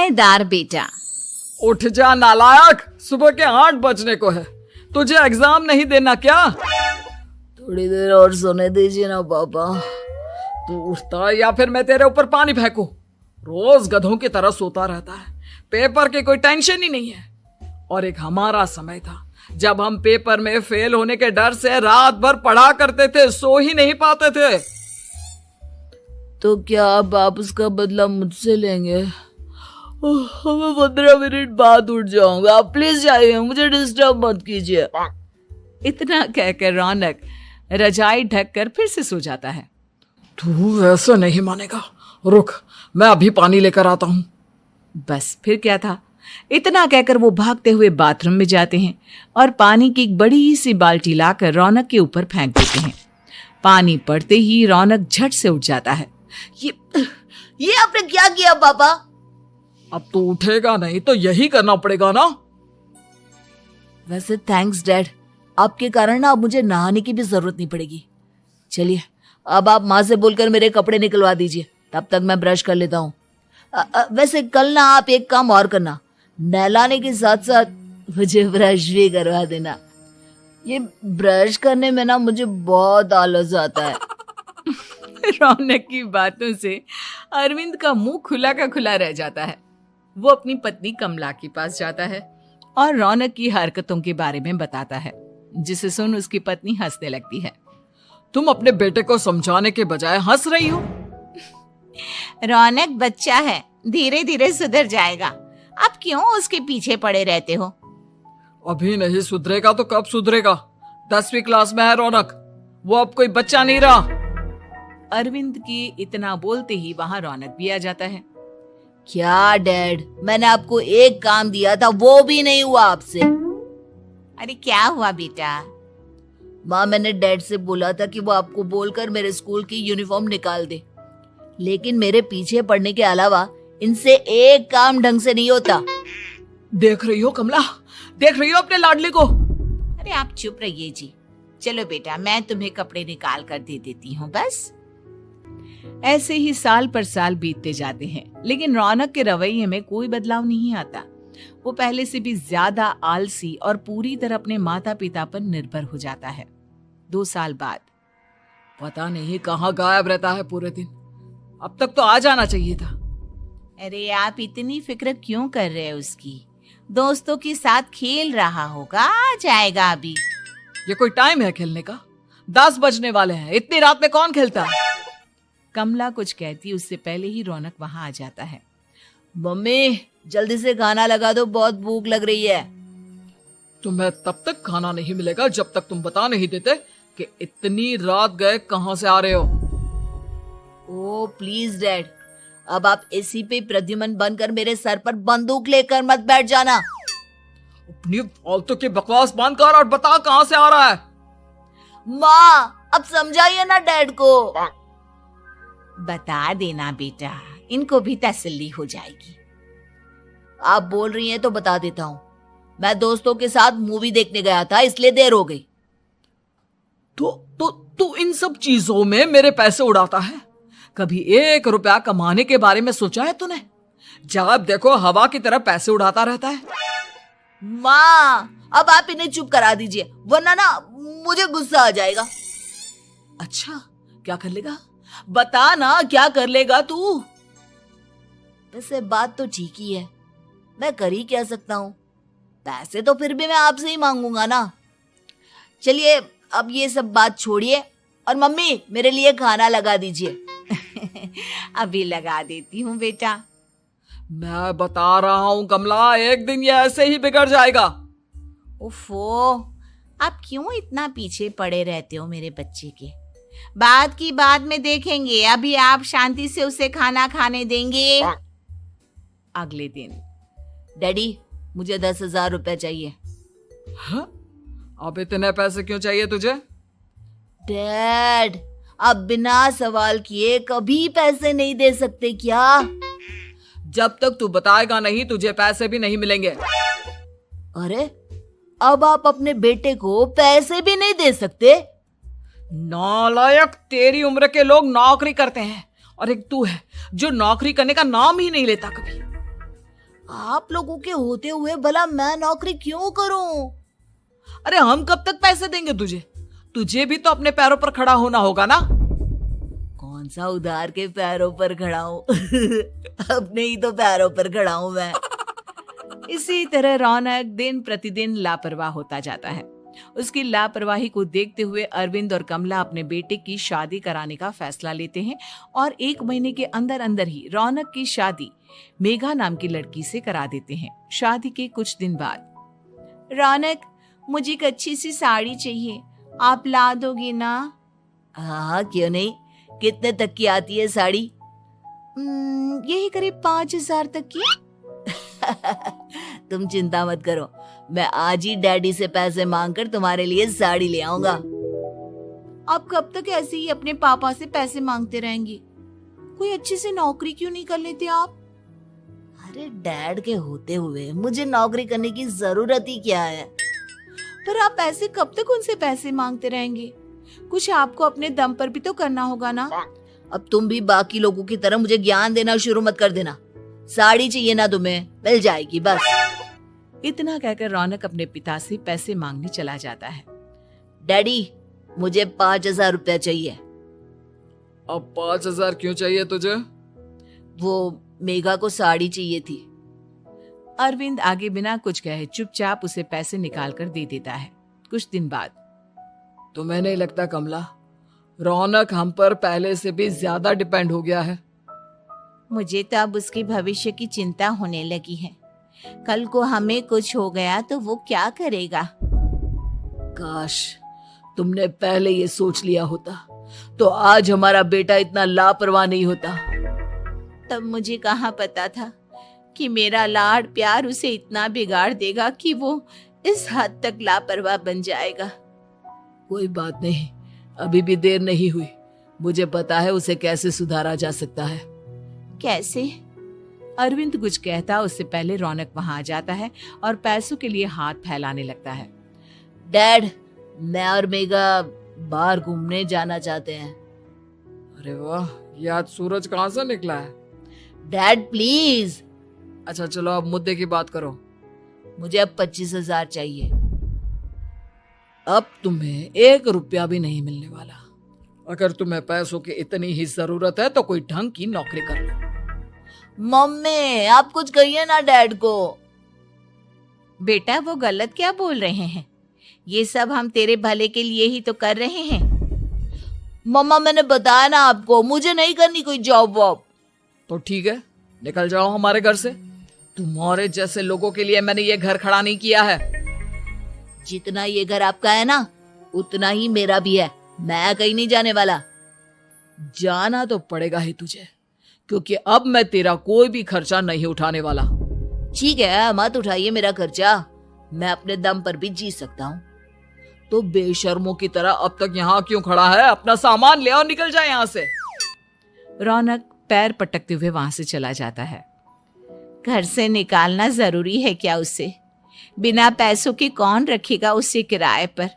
समझदार बेटा। उठ जा नालायक, सुबह के 8 बजने को है, तुझे एग्जाम नहीं देना क्या? थोड़ी देर और सोने दीजिए ना पापा। तू उठता या फिर मैं तेरे ऊपर पानी फेंकूं? रोज गधों की तरह सोता रहता है, पेपर की कोई टेंशन ही नहीं है। और एक हमारा समय था जब हम पेपर में फेल होने के डर से रात भर पढ़ा करते थे, सो ही नहीं पाते थे। तो क्या अब आप उसका बदला मुझसे लेंगे? मैं 15 मिनट बाद उठ जाऊंगा, आप प्लीज जाइए, मुझे डिस्टर्ब मत कीजिए। इतना कहकर रौनक रजाई ढककर फिर से सो जाता है। तू ऐसा नहीं मानेगा, रुक मैं अभी पानी लेकर आता हूं। बस फिर क्या था, इतना कहकर वो भागते हुए बाथरूम में जाते हैं और पानी की एक बड़ी सी बाल्टी लाकर रौनक के ऊपर फेंक देते हैं। पानी पड़ते ही रौनक झट से उठ जाता है। ये आपने क्या किया पापा? अब तो उठेगा नहीं तो यही करना पड़ेगा ना। वैसे थैंक्स डैड, आपके कारण ना अब मुझे नहाने की भी जरूरत नहीं पड़ेगी। चलिए अब आप माँ से बोलकर मेरे कपड़े निकलवा दीजिए, तब तक मैं ब्रश कर लेता हूँ। वैसे कल ना आप एक काम और करना, नहलाने के साथ साथ मुझे ब्रश भी करवा देना। ये ब्रश करने में ना मुझे बहुत आलस आता है। रौनक की बातों से अरविंद का मुंह खुला का खुला रह जाता है। वो अपनी पत्नी कमला के पास जाता है और रौनक की हरकतों के बारे में बताता है, जिसे सुन उसकी पत्नी हंसने लगती है। तुम अपने बेटे को समझाने के बजाय हंस रही हो। रौनक बच्चा है, धीरे धीरे सुधर जाएगा, आप क्यों उसके पीछे पड़े रहते हो? अभी नहीं सुधरेगा तो कब सुधरेगा? 10वीं क्लास में है रौनक, वो अब कोई बच्चा नहीं रहा। अरविंद की इतना बोलते ही वहां रौनक भी आ जाता है। क्या डैड, मैंने आपको एक काम दिया था, वो भी नहीं हुआ आपसे। अरे क्या हुआ बेटा? माँ, मैंने डैड से बोला था कि वो आपको बोलकर मेरे स्कूल की यूनिफॉर्म निकाल दे, लेकिन मेरे पीछे पड़ने के अलावा इनसे एक काम ढंग से नहीं होता। देख रही हो कमला, देख रही हो अपने लाडले को? अरे आप चुप रहिए जी। चलो बेटा, मैं तुम्हें कपड़े निकाल कर दे देती हूँ। बस ऐसे ही साल पर साल बीतते जाते हैं, लेकिन रौनक के रवैये में कोई बदलाव नहीं आता। वो पहले से भी ज्यादा आलसी और पूरी तरह अपने माता पिता पर निर्भर हो जाता है। 2 साल बाद पता नहीं कहाँ गायब रहता है पूरे दिन, अब तक तो आ जाना चाहिए था। अरे आप इतनी फिक्र क्यों कर रहे हैं उसकी? दोस्तों के साथ खेल रहा होगा, आ जाएगा अभी। ये कोई टाइम है खेलने का? 10 बजने वाले हैं, इतनी रात में कौन खेलता है? कमला कुछ कहती उससे पहले ही रौनक वहां आ जाता है। मम्मी जल्दी से खाना लगा दो, बहुत भूख लग रही है। तुम्हें तब तक खाना नहीं मिलेगा जब तक तुम बता नहीं देते कि इतनी रात गए कहां से आ रहे हो। ओ प्लीज डैड, अब आप एसी पे प्रद्युमन बनकर मेरे सर पर बंदूक लेकर मत बैठ जाना। अपनी फालतू की बकवास बंद कर और बता कहां से आ रहा है। माँ अब समझाइए ना डैड को। बता देना बेटा, इनको भी तसल्ली हो जाएगी। आप बोल रही हैं तो बता देता हूँ, मैं दोस्तों के साथ मूवी देखने गया था, इसलिए देर हो गई। तो इन सब चीजों में मेरे पैसे उड़ाता है। कभी 1 रुपया कमाने के बारे में सोचा है तूने? जब देखो हवा की तरह पैसे उड़ाता रहता है। माँ अब आप इन्हें चुप करा दीजिए, वरना ना मुझे गुस्सा आ जाएगा। अच्छा क्या कर लेगा? बता ना क्या कर लेगा तू? वैसे बात तो ठीक ही है, मैं कर ही क्या सकता हूँ, पैसे तो फिर भी मैं आपसे ही मांगूंगा ना। चलिए अब ये सब बात छोड़िए और मम्मी मेरे लिए खाना लगा दीजिए। अभी लगा देती हूँ बेटा। मैं बता रहा हूँ कमला, एक दिन ये ऐसे ही बिगड़ जाएगा। ओफो, आप क्यों इतना पीछे पड़े रहते हो मेरे बच्चे के? बात की बाद में देखेंगे, अभी आप शांति से उसे खाना खाने देंगे। अगले दिन डैडी मुझे 10,000 रुपए चाहिए। हाँ? अब इतने पैसे क्यों चाहिए तुझे? डैड आप बिना सवाल किए कभी पैसे नहीं दे सकते क्या? जब तक तू बताएगा नहीं तुझे पैसे भी नहीं मिलेंगे। अरे अब आप अपने बेटे को पैसे भी नहीं दे सकते? नालायक, तेरी उम्र के लोग नौकरी करते हैं और एक तू है जो नौकरी करने का नाम ही नहीं लेता कभी। आप लोगों के होते हुए भला मैं नौकरी क्यों करूं? अरे हम कब तक पैसे देंगे तुझे? तुझे भी तो अपने पैरों पर खड़ा होना होगा ना। कौन सा उधार के पैरों पर खड़ा हूं? अपने ही तो पैरों पर खड़ा हूं मैं। इसी तरह रौनक दिन प्रतिदिन लापरवाह होता जाता है। उसकी लापरवाही को देखते हुए अरविंद और कमला अपने बेटे की शादी कराने का फैसला लेते हैं और 1 महीने के अंदर अंदर ही रौनक की शादी मेघा नाम की लड़की से करा देते हैं। शादी के कुछ दिन बाद, रौनक, मुझे एक अच्छी सी साड़ी चाहिए, आप ला दोगे ना? हाँ, क्यों नहीं। कितने तक की आती है साड़ी? यही करीब 5,000 तक की। तुम चिंता मत करो, मैं आज ही डैडी से पैसे मांगकर तुम्हारे लिए साड़ी ले आऊंगा। आप कब तक ऐसे ही अपने पापा से पैसे मांगते रहेंगे? कोई अच्छी सी नौकरी क्यों नहीं कर लेते आप? अरे डैड के होते हुए मुझे नौकरी करने की जरूरत ही क्या है? पर आप ऐसे कब तक उनसे पैसे मांगते रहेंगे? कुछ आपको अपने दम पर भी तो करना होगा ना। अब तुम भी बाकी लोगों की तरह मुझे ज्ञान देना शुरू मत कर देना। साड़ी चाहिए ना तुम्हें, मिल जाएगी बस। इतना कहकर रौनक अपने पिता से पैसे मांगने चला जाता है। डैडी, मुझे 5,000 रुपया चाहिए। अब 5,000 क्यों चाहिए तुझे? वो मेघा को साड़ी चाहिए थी। अरविंद आगे बिना कुछ कहे चुपचाप उसे पैसे निकाल कर दे देता है। कुछ दिन बाद, तुम्हें नहीं लगता कमला, रौनक हम पर पहले से भी ज्यादा डिपेंड हो गया है? मुझे तो अब उसके भविष्य की चिंता होने लगी है। कल को हमें कुछ हो गया तो वो क्या करेगा? काश तुमने पहले ये सोच लिया होता तो आज हमारा बेटा इतना लापरवाह नहीं होता। तब मुझे कहाँ पता था कि मेरा लाड प्यार उसे इतना बिगाड़ देगा कि वो इस हद तक लापरवाह बन जाएगा। कोई बात नहीं, अभी भी देर नहीं हुई। मुझे पता है उसे कैसे सुधारा जा सकता है। कैसे? अरविंद कुछ कहता उससे पहले रौनक वहां आ जाता है और पैसों के लिए हाथ फैलाने लगता है। डैड, मैं और मेघा बाहर घूमने जाना चाहते हैं। अरे वाह, ये आज सूरज कहाँ से निकला है? Dad please. अच्छा चलो अब मुद्दे की बात करो। मुझे अब 25,000 चाहिए। अब तुम्हें 1 रुपया भी नहीं मिलने वाला। अगर तुम्हें पैसों की इतनी ही जरूरत है तो कोई ढंग की नौकरी कर लो। मम्मी, आप कुछ कहिए ना डैड को। बेटा, वो गलत क्या बोल रहे हैं? ये सब हम तेरे भले के लिए ही तो कर रहे हैं। मम्मा, मैंने बताया ना आपको, मुझे नहीं करनी कोई जॉब वॉब। तो ठीक है, निकल जाओ हमारे घर से। तुम्हारे जैसे लोगों के लिए मैंने ये घर खड़ा नहीं किया है। जितना ये घर आपका है ना, उतना ही मेरा भी है। मैं कहीं नहीं जाने वाला। जाना तो पड़ेगा ही तुझे, क्योंकि अब मैं तेरा कोई भी खर्चा नहीं उठाने वाला। ठीक है, मत उठाइए मेरा खर्चा, मैं अपने दम पर भी जी सकता हूँ। तो बेशर्मों की तरह अब तक यहाँ क्यों खड़ा है? अपना सामान ले और निकल जाए यहाँ से। रौनक पैर पटकते हुए वहां से चला जाता है। घर से निकालना जरूरी है क्या उसे? बिना पैसों के कौन रखेगा उसे किराए पर?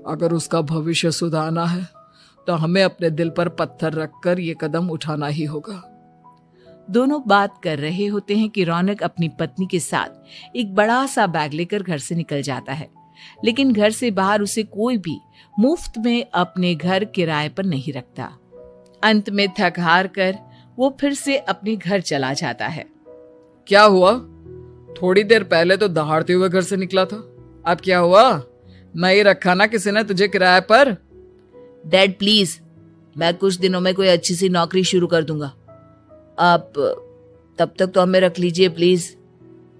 अगर उसका भविष्य सुधारना है तो हमें अपने दिल पर पत्थर रखकर ये कदम उठाना ही होगा। दोनों बात कर रहे होते हैं कि रौनक अपनी पत्नी के साथ एक बड़ा सा बैग लेकर घर से निकल जाता है, लेकिन घर से बाहर उसे कोई भी मुफ्त में अपने घर किराए पर नहीं रखता। अंत में थक हार कर वो फिर से अपने घर चला जाता है। क्या हुआ? थोड़ी देर पहले तो दहाड़ते हुए घर से निकला था, अब क्या हुआ? नहीं रखा ना किसी ने तुझे किराए पर? डैड प्लीज, मैं कुछ दिनों में कोई अच्छी सी नौकरी शुरू कर दूंगा। आप तब तक तो हमें रख लीजिए प्लीज।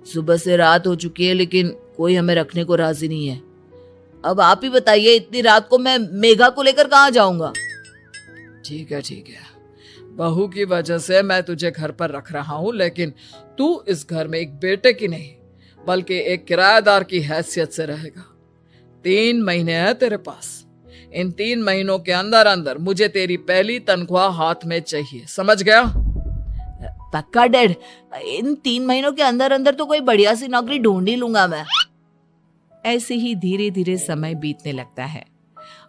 सुबह से रात हो चुकी है लेकिन कोई हमें रखने को राजी नहीं है। अब आप ही बताइए, इतनी रात को मैं मेघा को लेकर कहाँ जाऊंगा? ठीक है, बहू की वजह से मैं तुझे घर पर रख रहा हूँ, लेकिन तू इस घर में एक बेटे की नहीं बल्कि एक किराएदार की हैसियत से रहेगा। 3 महीने है तेरे पास। इन 3 महीनों के अंदर अंदर मुझे तेरी पहली तनख्वाह हाथ में चाहिए, समझ गया? पक्का डैड, इन 3 महीनों के अंदर अंदर तो कोई बढ़िया सी नौकरी ढूंढ ही लूंगा मैं। ऐसे ही धीरे धीरे समय बीतने लगता है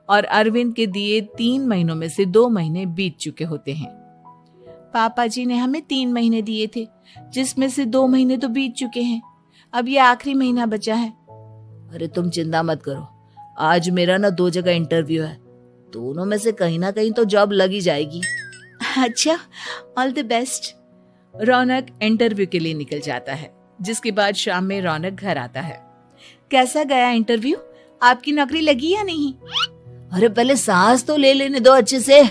और अरविंद के दिए 3 महीनों में से 2 महीने बीत चुके होते हैं। पापा जी ने हमें 3 महीने दिए थे, जिसमें से 2 महीने तो बीत चुके हैं। अब ये आखिरी महीना बचा है। अरे तुम चिंता मत करो, आज मेरा ना 2 जगह इंटरव्यू है, दोनों में से कहीं ना कहीं तो जॉब लग ही जाएगी। अच्छा, all the best. Raunak interview के लिए निकल जाता है, जिसके बाद शाम में रौनक घर आता है। कैसा गया इंटरव्यू? आपकी नौकरी लगी या नहीं? अरे पहले सांस तो ले लेने दो अच्छे से।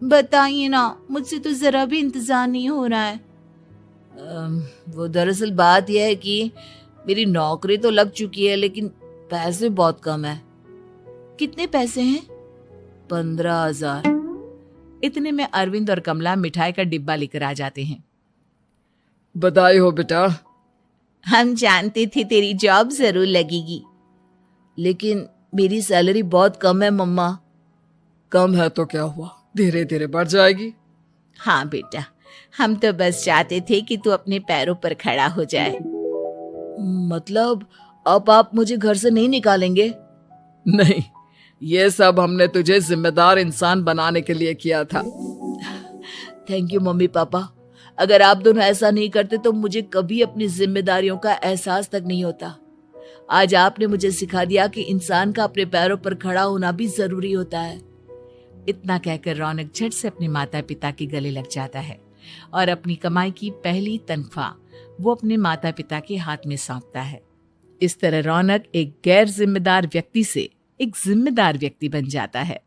बताइए ना, मुझसे तो जरा भी इंतजार नहीं हो रहा है। वो दरअसल बात यह है कि मेरी नौकरी तो लग चुकी है, लेकिन पैसे बहुत कम है। कितने पैसे हैं? 15,000। इतने में अरविंद और कमला मिठाई का डिब्बा लेकर आ जाते हैं। बधाई हो बेटा। हम जानते थे तेरी जॉब जरूर लगेगी। लेकिन मेरी सैलरी बहुत कम है मम्मा। कम है तो क्या हुआ, धीरे धीरे बढ़ जाएगी। हाँ बेटा, हम तो बस चाहते थे कि तू अपने पैरों पर खड़ा हो जाए। मतलब अब आप मुझे घर से नहीं निकालेंगे? नहीं, ये सब हमने तुझे जिम्मेदार इंसान बनाने के लिए किया था। Thank you mummy papa. अगर आप दोनों ऐसा नहीं करते तो मुझे कभी अपनी जिम्मेदारियों का एहसास तक नहीं होता। आज आपने मुझे सिखा दिया कि इंसान का अपने पैरों पर खड़ा होना भी जरूरी होता है। इतना कहकर रौनक झट से अपने माता पिता के गले लग जाता है और अपनी कमाई की पहली तनख्वाह वो अपने माता पिता के हाथ में सौंपता है। इस तरह रौनक एक गैर जिम्मेदार व्यक्ति से एक जिम्मेदार व्यक्ति बन जाता है।